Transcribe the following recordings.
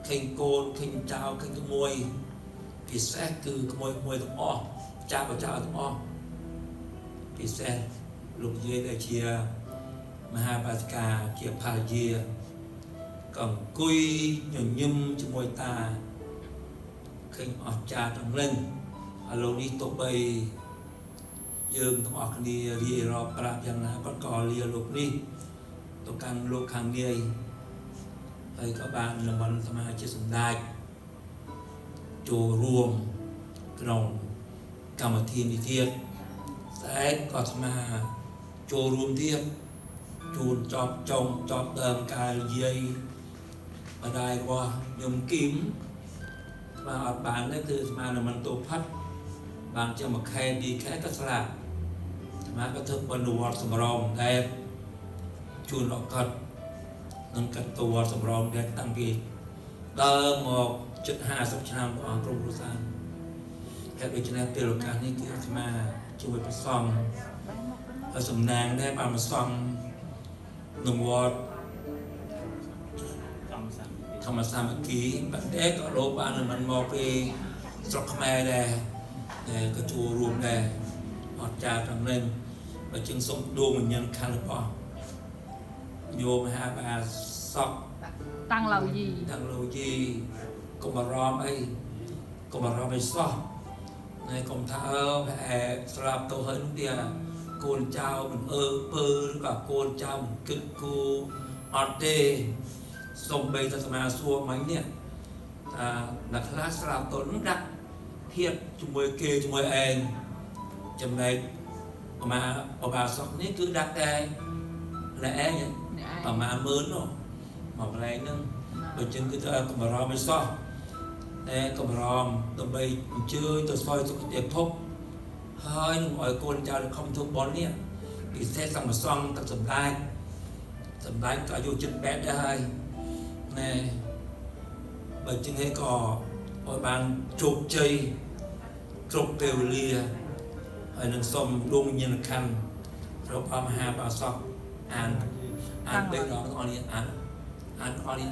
ឃើញកូនឃើញចៅឃើញក្មួយពិសេសគឺក្មួយទាំងអស់ចាស់បចៅទាំងអស់ពិសេសលោកយាយដែលជាមហាបាសិកាជាភរិយាក៏អង្គុយញញឹមជាមួយតាឃើញអស្ចារ្យទាំងនឹងឥឡូវនេះទោះបីយើងទាំងអស់គ្នារៀបរាប់ប្រាប់យ៉ាងណាក៏លាលោកនេះទៅកាន់លោកខាងនាយហើយក៏បានលំបានសមាជិកសម្ដេចចូលរួមក្នុងកម្មវិធីនេះទៀតស្អែកក៏ស្មាចូលរួមទៀតជួនចប់ចុងចប់ដើមកាយយាយម្ដាយរបស់ខ្ញុំគឹមស្មាអត់បានទេគឺស្មានៅមិនទៅផាត់បានជាមួយខែពីរខែក៏ស្លាប់ស្មាក៏ធ្វើបណ្ឌវត្តសម្រងតែជួនអកត់នឹងកាត់តវត្តសម្រងដែលតាំងពីដើមមកជិត50ឆ្នាំព្រះអង្គក្រុមគ្រួសារតែដូច្នេះពេលឱកាសនេះគឺអាត្មាជួយប្រសង់ហើយសំណាងដែរបានប្រសង់នៅវត្តធម្មសាមគ្គីបាត់តែក៏លោកបានមិនមកពីស្រុកខ្មែរដែរតែក៏ចូលរួមដែរអត់ចាទាំងនេះបើជឹងសុំដួងវិញ្ញាណខណ្ឌរបស់โยมหาบาសក់តាំងឡៅយីកុំបារម្ភអីកុំបារម្ភអីសោះណែកុំថាប្រហែលស្លាប់ទៅហើយនោះទៀតកូនចៅមិនពើឬក៏កូនចៅមិនគិតគូអត់ទេសូមបីតែសមាសួរមិញនេះថាអ្នកខ្លះស្លាប់ទៅនោះដាក់ធៀបជាមួយគេជាមួយឯងចំណែកបបាសក់នេះគឺដាក់តែតែឯងប្រមាណ10000នោះមកកន្លែងហ្នឹងបើចឹងគឺទៅកម្រមិនសោះតែកម្រដើម្បីអញ្ជើញទៅស្វែងសុខភាពភពហើយនឹងឲ្យកូនចៅខំធ្វើបុណ្យនេះពិសេសសម្បសងទឹកសម្ដែងក៏អាយុ78ដែរហើយណែបើចឹងឯងក៏ឲ្យបានជោគជ័យគ្រប់ពេលវេលាហើយនឹងសូមដួងវិញ្ញាណក្ខន្ធរបស់ព្រះមហាបាសកអានពេលដល់អននេះអានអននេះ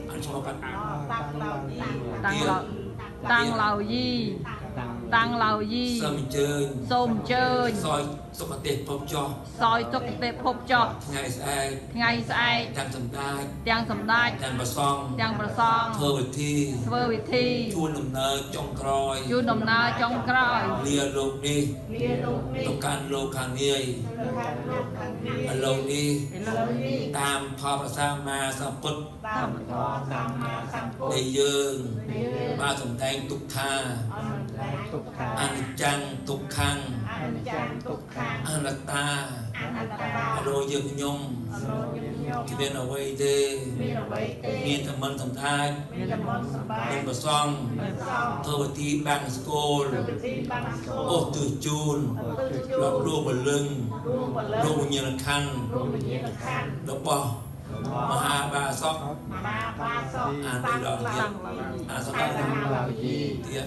អានឈ្មោះគាត់តាំងឡៅយីសូមអញ្ជើញសយសុខទេសភពចោះថ្ងៃស្អែកទាំងសម្ដេចទាំងប្រសង់ធ្វើវិធីជួនដំណើរចុងក្រោយលាលោកនេះទៅកាន់លោកខាងនាយឥឡូវនេះតាមធម៌ព្រះសម្មាសម្ពុទ្ធដែលយើងបានសម្ដែងទុក្ខាអនិច្ចំទុក្ខំអនត្តាអរយើងខ្ញុំគ្មានអ្វីទេមានតែមិនសម្ដែងមានប្រសងធ្វើវិធីបាំងស្គលអូទិជូនរាប់រួមបលឹងរួមវិញ្ញាណក្ខន្ធរបស់មហាបាសកអានទៅដល់ទៀតអាសកតាំងឡៅយីទៀត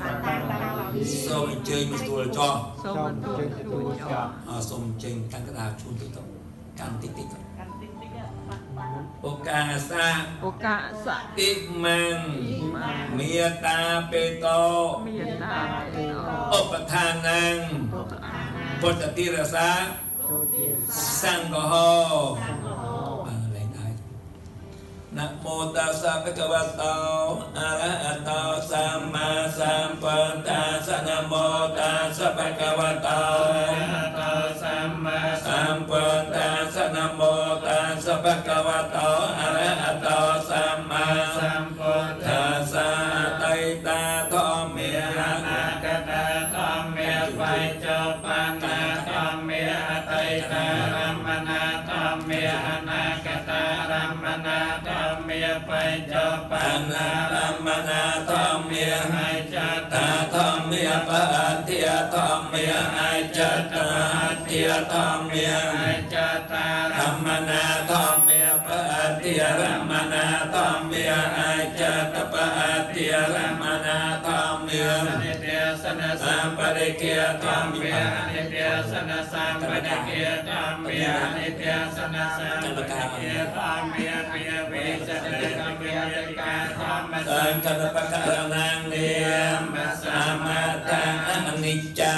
សូមអញ្ជើញមកទទួលចោះសូមអញ្ជើញកាន់កដាជូនទៅកាន់តិចឱកាសៈអ៊ីម៉ាំងមេតាបេតោឧបឋានាងពុទ្ធតិរសាសង្ឃហោนะโมตัสสะภะคะวะโตอะระหะโตสัมมาสัมพุทธัสสะนะโมตัสสะภะคะวะโตอะระหะโตสัมมาสัมพุทธัสสะนะโมตัสสะภะคะวะโตอะระหะโตสัมมาสัมพุทธัสสะไตตาธรรมเมอะนาคตาธรรมเมปัจจุปันนาธรรมเมอไตตารัมมนาธรรมเมอนาคตารัมมนาธรรมปัจจุปันนารัมมนาธรรมเมหัจจตาธรรมเมปัจเทียธรรมเมหัจจตาเทียธรรมเมหัจจตารัมมนาธรรมเมปัจเทียรัมมนาธรรมเมหัจจตปัจเทียรัมมนาธรรมเมนิเตสนะสัมปเร ริเกียธรรมเมีย นิเปียสนะสังปฏิเกียธรรมเมียนิเปียสนะสังปฏิเกียธรรมเมียเปียเวสเตตเกียติกาธรรม สังกัปปะกะนังเนียมอามาตังอนิจจา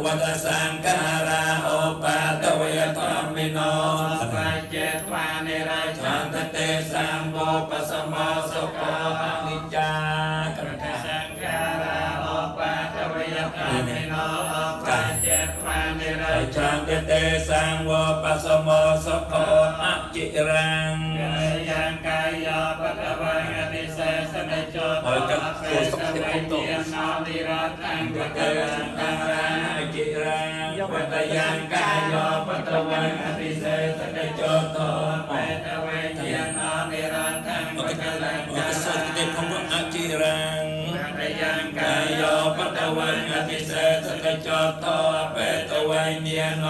วัฏสังขาราโอปาตเวยธรรมิโน ปัจเจตวานิราชั ฉั น นตเตสังโฆปสมโมสุโขอนิจจากัปปะ สังขาราโอปาตเวยธรรมิโนปัจเจตวานิรา ฉันตเตสังโฆปสมโมสุโขอจิรัง ยังกายปะกวังอภิเศษนโจตอัปเปตเวเทียนนานิรัตตังปะกวังกังรัง จิรังวัตยังกายโยปัตวังอภิเศษนโจโต เปตเวเทียนนานิรัตตังปะกวัง โอ กั เค ง ส รั วด ง เด็จของพระอจิรัง วัตยังกาก าย ย โยปัตวังอภิเศษนโจโตเปตวังเนียโน